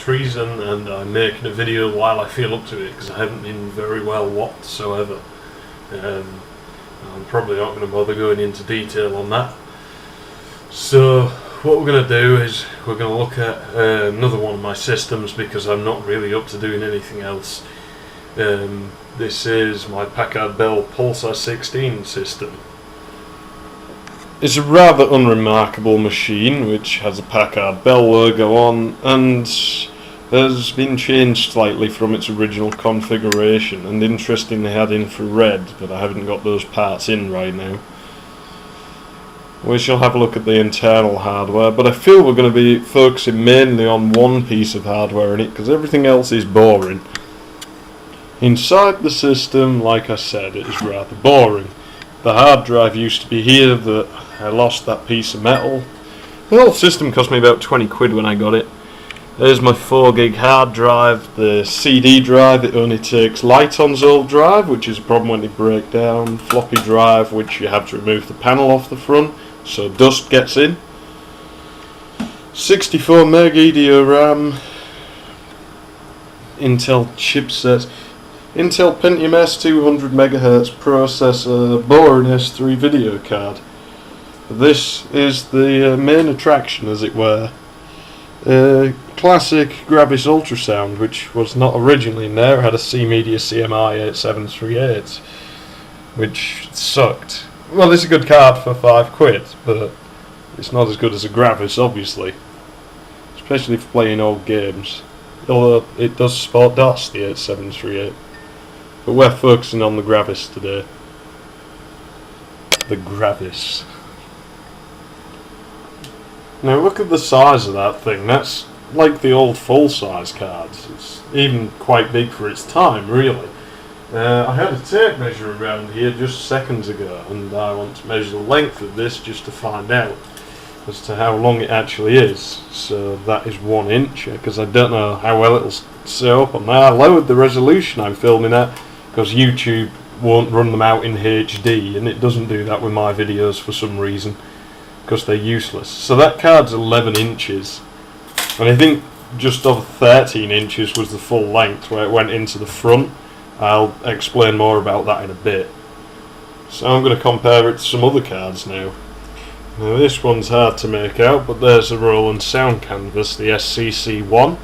batteries, and I'm making a video while I feel up to it because I haven't been very well whatsoever. I'm probably not going to bother going into detail on that. So what we're going to do is we're going to look at another one of my systems because I'm not really up to doing anything else. This is my Packard Bell Pulsar 16 system. It's a rather unremarkable machine which has a Packard Bell logo on and has been changed slightly from its original configuration, and interestingly had infrared, but I haven't got those parts in right now. We shall have a look at the internal hardware, but I feel we're going to be focusing mainly on one piece of hardware in it because everything else is boring. Inside the system, like I said, it is rather boring. The hard drive used to be here, but I lost that piece of metal. The whole system cost me about 20 quid when I got it. There's my 4 gig hard drive. The CD drive, it only takes Lighton's old drive, which is a problem when they break down. Floppy drive, which you have to remove the panel off the front so dust gets in. 64 meg EDO RAM. Intel chipsets. Intel Pentium S 200MHz processor, boring S3 video card. This is the main attraction, as it were. Classic Gravis Ultrasound, which was not originally in there. It had a C-Media CMI 8738, which sucked. Well, it's a good card for 5 quid, but it's not as good as a Gravis, obviously. Especially for playing old games. Although it does support DOS, the 8738. But we're focusing on the Gravis today. The Gravis. Now look at the size of that thing. That's like the old full-size cards. It's even quite big for its time, really. I had a tape measure around here just seconds ago, and I want to measure the length of this just to find out as to how long it actually is. So that is 1 inch, because I don't know how well it'll show up on there. I lowered the resolution I'm filming at because YouTube won't run them out in HD, and it doesn't do that with my videos for some reason because they're useless. So that card's 11 inches, and I think just over 13 inches was the full length where it went into the front. I'll explain more about that in a bit. So I'm going to compare it to some other cards now. Now this one's hard to make out, but there's a Roland sound canvas, the SCC1,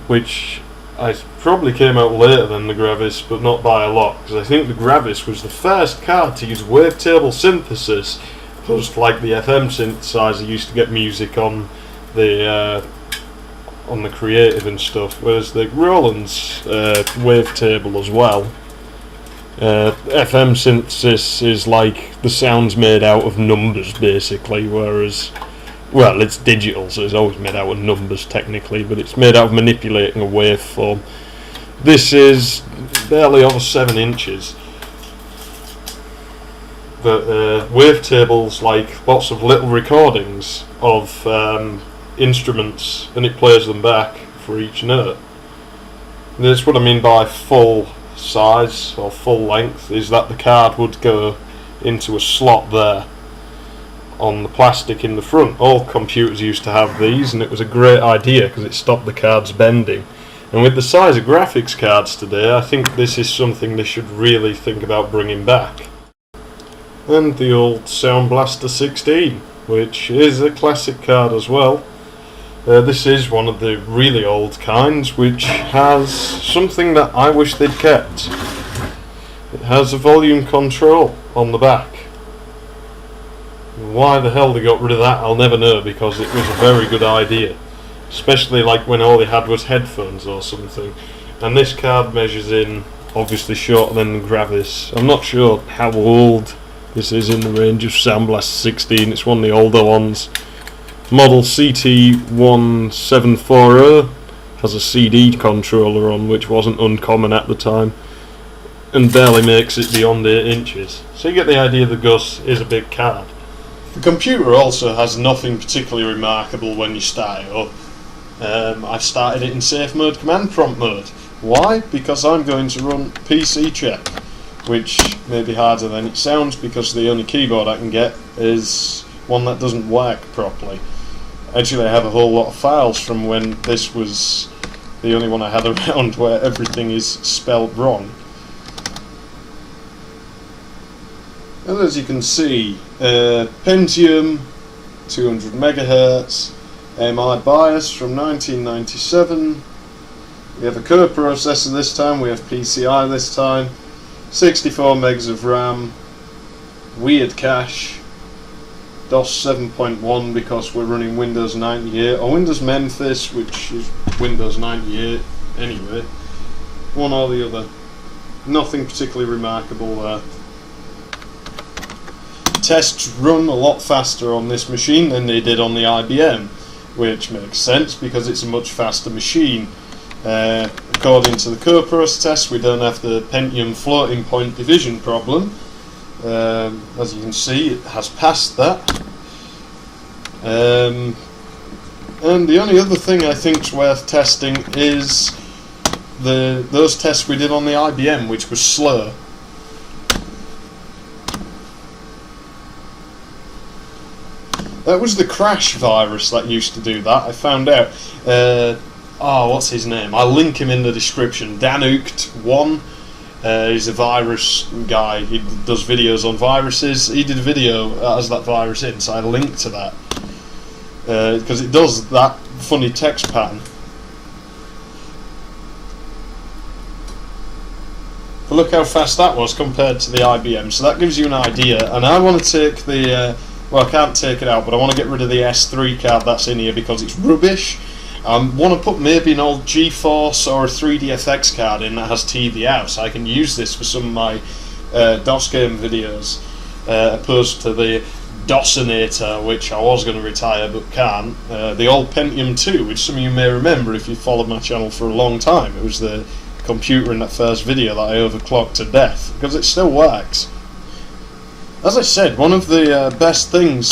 which I probably came out later than the Gravis, but not by a lot, because I think the Gravis was the first card to use wavetable synthesis, just like the FM synthesizer used to get music on the Creative and stuff, whereas the Roland's wavetable as well. FM synthesis is like the sound's made out of numbers basically, whereas, well, it's digital, so it's always made out of numbers technically, but it's made out of manipulating a waveform. This is barely over 7 inches. But wavetables like lots of little recordings of instruments, and it plays them back for each note. And that's what I mean by full size or full length, is that the card would go into a slot there on the plastic in the front. All computers used to have these, and it was a great idea because it stopped the cards bending. And with the size of graphics cards today, I think this is something they should really think about bringing back. And the old Sound Blaster 16, which is a classic card as well. This is one of the really old kinds, which has something that I wish they'd kept. It has a volume control on the back. Why the hell they got rid of that, I'll never know, because it was a very good idea. Especially like when all they had was headphones or something. And this card measures in, obviously shorter than the Gravis. I'm not sure how old this is in the range of Sound Blaster 16, it's one of the older ones. Model CT1740 has a CD controller on, which wasn't uncommon at the time, and barely makes it beyond 8 inches. So you get the idea the Gus is a big card. The computer also has nothing particularly remarkable when you start it up. I've started it in safe mode, command prompt mode. Why? Because I'm going to run PC check, which may be harder than it sounds because the only keyboard I can get is one that doesn't work properly. Actually, I have a whole lot of files from when this was the only one I had around where everything is spelled wrong. And as you can see, Pentium, 200 megahertz, AMI BIOS from 1997. We have a co-processor this time, we have PCI this time, 64 megs of RAM, weird cache, DOS 7.1 because we're running Windows 98, or Windows Memphis, which is Windows 98 anyway. One or the other. Nothing particularly remarkable there. Tests run a lot faster on this machine than they did on the IBM, which makes sense because it's a much faster machine. According to the co-processor test, we don't have the Pentium floating point division problem. As you can see, it has passed that. And the only other thing I think is worth testing is those tests we did on the IBM, which was slow. That was the crash virus that used to do that, I found out. What's his name? I'll link him in the description. Danukt1. He's a virus guy. He does videos on viruses. He did a video that has that virus in, so I linked to that. Because it does that funny text pattern. But look how fast that was compared to the IBM. So that gives you an idea. And I want to take the... well, I can't take it out, but I want to get rid of the S3 card that's in here because it's rubbish. I want to put maybe an old GeForce or a 3DFX card in that has TV out, so I can use this for some of my DOS game videos, opposed to the DOSinator, which I was going to retire but can't. The old Pentium 2, which some of you may remember if you followed my channel for a long time. It was the computer in that first video that I overclocked to death, because it still works. As I said, one of the best things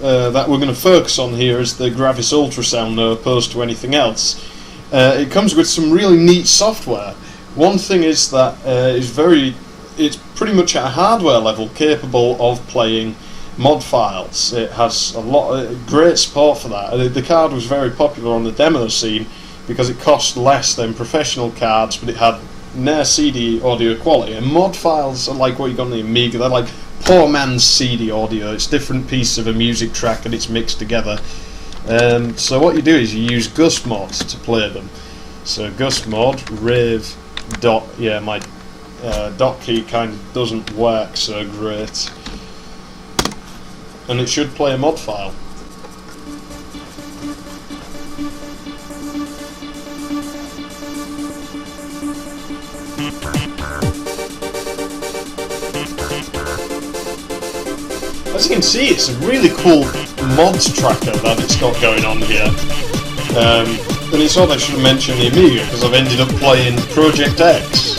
that we're going to focus on here is the Gravis Ultrasound, though, opposed to anything else. It comes with some really neat software. One thing is that it's pretty much at a hardware level capable of playing mod files. It has a lot of great support for that. The card was very popular on the demo scene because it cost less than professional cards, but it had near CD audio quality. And mod files are like what you got on the Amiga. They're like poor man's CD audio. It's different pieces of a music track and it's mixed together. So what you do is you use GusMod to play them. So GusMod, rave dot, yeah, my dot key kind of doesn't work so great. And it should play a mod file. As you can see, it's a really cool mods tracker that it's got going on here. And it's odd I should have mentioned the Amiga, because I've ended up playing Project X,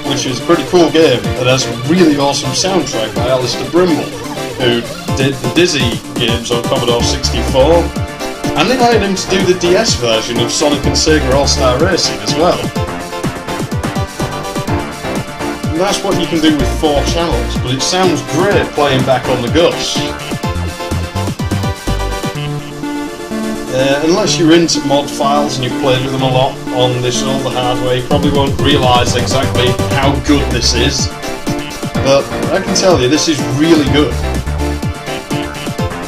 which is a pretty cool game. It has a really awesome soundtrack by Alistair Brimble, who did the Dizzy games on Commodore 64, and they hired him to do the DS version of Sonic and Sega All-Star Racing as well. That's what you can do with 4 channels, but it sounds great playing back on the Gus. Unless you're into mod files and you've played with them a lot on this older hardware, you probably won't realise exactly how good this is. But I can tell you, this is really good.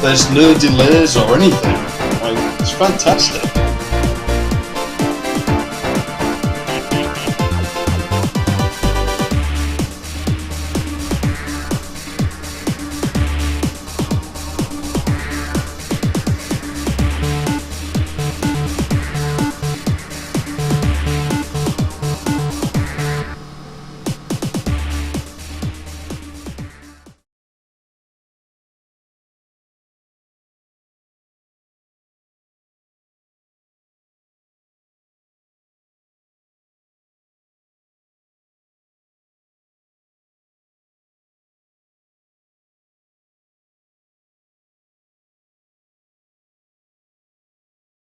There's no delays or anything. Like, it's fantastic.